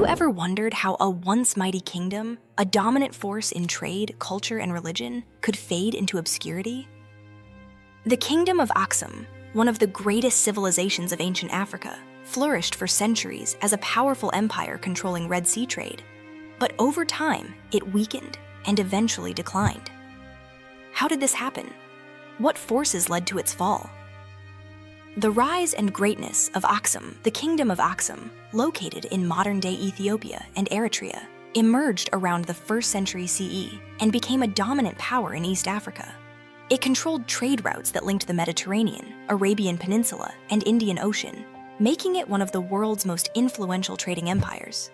you ever wondered how a once mighty kingdom, a dominant force in trade, culture, and religion, could fade into obscurity? The Kingdom of Aksum, one of the greatest civilizations of ancient Africa, flourished for centuries as a powerful empire controlling Red Sea trade. But over time, it weakened and eventually declined. How did this happen? What forces led to its fall? The rise and greatness of Aksum, the Kingdom of Aksum, located in modern-day Ethiopia and Eritrea, emerged around the 1st century CE and became a dominant power in East Africa. It controlled trade routes that linked the Mediterranean, Arabian Peninsula, and Indian Ocean, making it one of the world's most influential trading empires.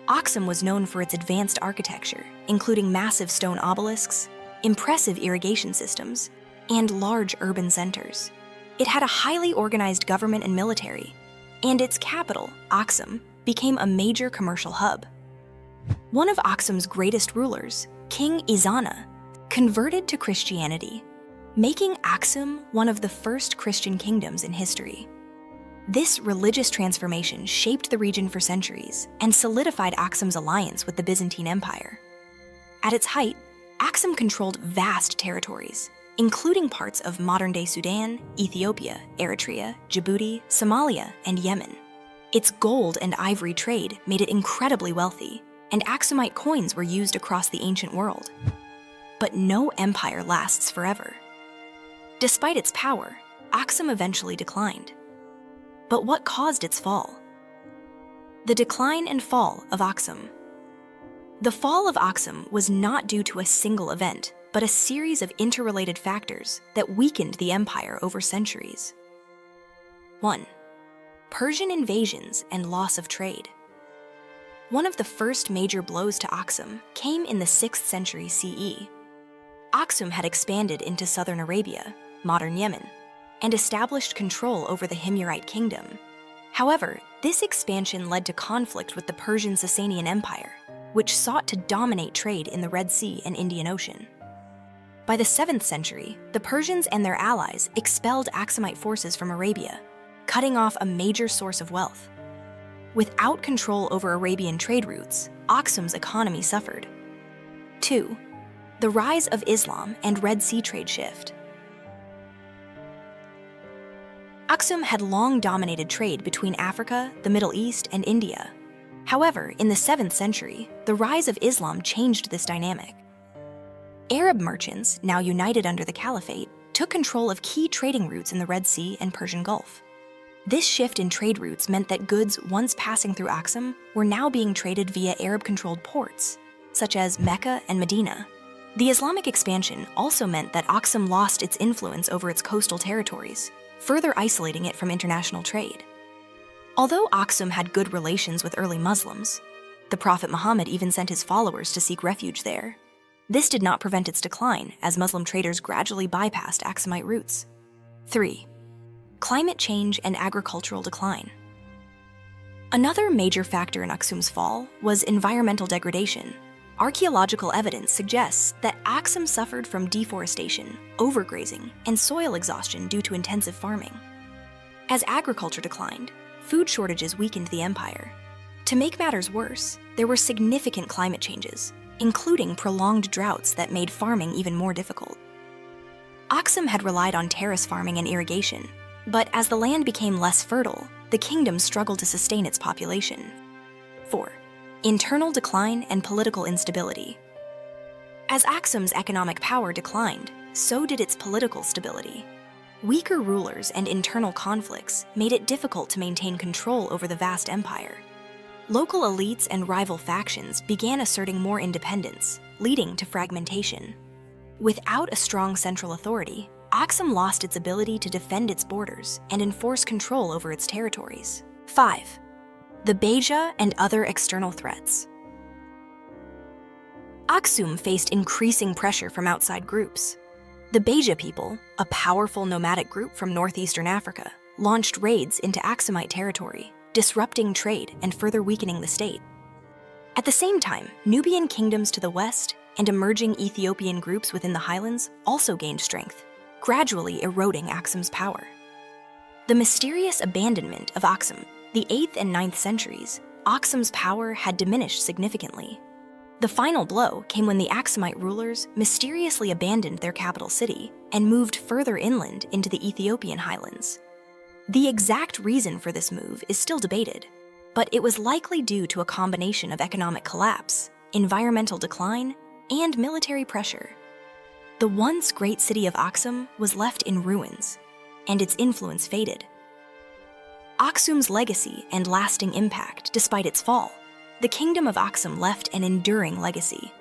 Aksum was known for its advanced architecture, including massive stone obelisks, impressive irrigation systems, and large urban centers. It had a highly organized government and military, and its capital, Aksum, became a major commercial hub. One of Aksum's greatest rulers, King Izana, converted to Christianity, making Aksum one of the first Christian kingdoms in history. This religious transformation shaped the region for centuries and solidified Aksum's alliance with the Byzantine Empire. At its height, Aksum controlled vast territories, including parts of modern-day Sudan, Ethiopia, Eritrea, Djibouti, Somalia, and Yemen. Its gold and ivory trade made it incredibly wealthy, and Aksumite coins were used across the ancient world. But no empire lasts forever. Despite its power, Aksum eventually declined. But what caused its fall? The decline and fall of Aksum. The fall of Aksum was not due to a single event, but a series of interrelated factors that weakened the empire over centuries. 1. Persian invasions and loss of trade. One of the first major blows to Aksum came in the 6th century CE. Aksum had expanded into southern Arabia, modern Yemen, and established control over the Himyarite kingdom. However, this expansion led to conflict with the Persian Sasanian Empire, which sought to dominate trade in the Red Sea and Indian Ocean. By the 7th century, the Persians and their allies expelled Aksumite forces from Arabia, cutting off a major source of wealth. Without control over Arabian trade routes, Aksum's economy suffered. 2. The rise of Islam and Red Sea trade shift. Aksum had long dominated trade between Africa, the Middle East, and India. However, in the 7th century, the rise of Islam changed this dynamic. Arab merchants, now united under the Caliphate, took control of key trading routes in the Red Sea and Persian Gulf. This shift in trade routes meant that goods once passing through Aksum were now being traded via Arab-controlled ports, such as Mecca and Medina. The Islamic expansion also meant that Aksum lost its influence over its coastal territories, further isolating it from international trade. Although Aksum had good relations with early Muslims, the Prophet Muhammad even sent his followers to seek refuge there. This did not prevent its decline, as Muslim traders gradually bypassed Aksumite routes. 3. Climate change and agricultural decline. Another major factor in Aksum's fall was environmental degradation. Archaeological evidence suggests that Aksum suffered from deforestation, overgrazing, and soil exhaustion due to intensive farming. As agriculture declined, food shortages weakened the empire. To make matters worse, there were significant climate changes, including prolonged droughts that made farming even more difficult. Aksum had relied on terrace farming and irrigation, but as the land became less fertile, the kingdom struggled to sustain its population. 4. Internal decline and political instability. As Aksum's economic power declined, so did its political stability. Weaker rulers and internal conflicts made it difficult to maintain control over the vast empire. Local elites and rival factions began asserting more independence, leading to fragmentation. Without a strong central authority, Aksum lost its ability to defend its borders and enforce control over its territories. 5. The Beja and other external threats. Aksum faced increasing pressure from outside groups. The Beja people, a powerful nomadic group from northeastern Africa, launched raids into Aksumite territory, disrupting trade and further weakening the state. At the same time, Nubian kingdoms to the west and emerging Ethiopian groups within the highlands also gained strength, gradually eroding Aksum's power. The mysterious abandonment of Aksum, the 8th and 9th centuries, Aksum's power had diminished significantly. The final blow came when the Aksumite rulers mysteriously abandoned their capital city and moved further inland into the Ethiopian highlands. The exact reason for this move is still debated, but it was likely due to a combination of economic collapse, environmental decline, and military pressure. The once great city of Aksum was left in ruins, and its influence faded. Aksum's legacy and lasting impact despite its fall. The kingdom of Aksum left an enduring legacy.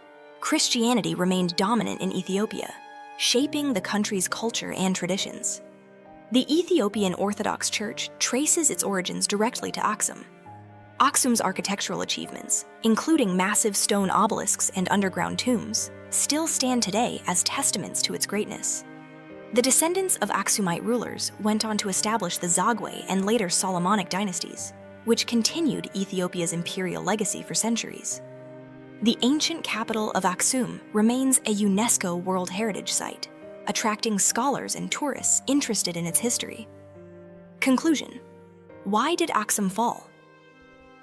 Christianity remained dominant in Ethiopia, shaping the country's culture and traditions. The Ethiopian Orthodox Church traces its origins directly to Aksum. Aksum's architectural achievements, including massive stone obelisks and underground tombs, still stand today as testaments to its greatness. The descendants of Aksumite rulers went on to establish the Zagwe and later Solomonic dynasties, which continued Ethiopia's imperial legacy for centuries. The ancient capital of Aksum remains a UNESCO World Heritage Site, attracting scholars and tourists interested in its history. Conclusion: why did Aksum fall?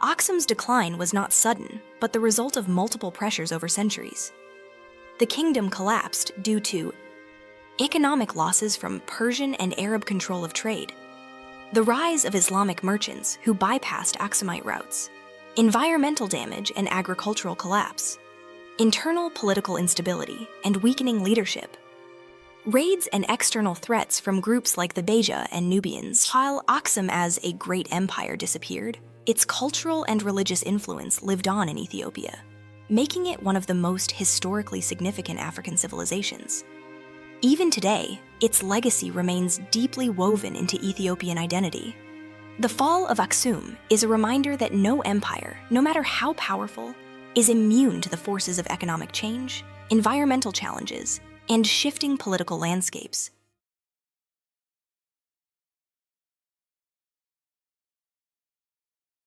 Aksum's decline was not sudden, but the result of multiple pressures over centuries. The kingdom collapsed due to economic losses from Persian and Arab control of trade, the rise of Islamic merchants who bypassed Aksumite routes, environmental damage and agricultural collapse, internal political instability and weakening leadership, raids and external threats from groups like the Beja and Nubians. While Aksum as a great empire disappeared, its cultural and religious influence lived on in Ethiopia, making it one of the most historically significant African civilizations. Even today, its legacy remains deeply woven into Ethiopian identity. The fall of Aksum is a reminder that no empire, no matter how powerful, is immune to the forces of economic change, environmental challenges, and shifting political landscapes.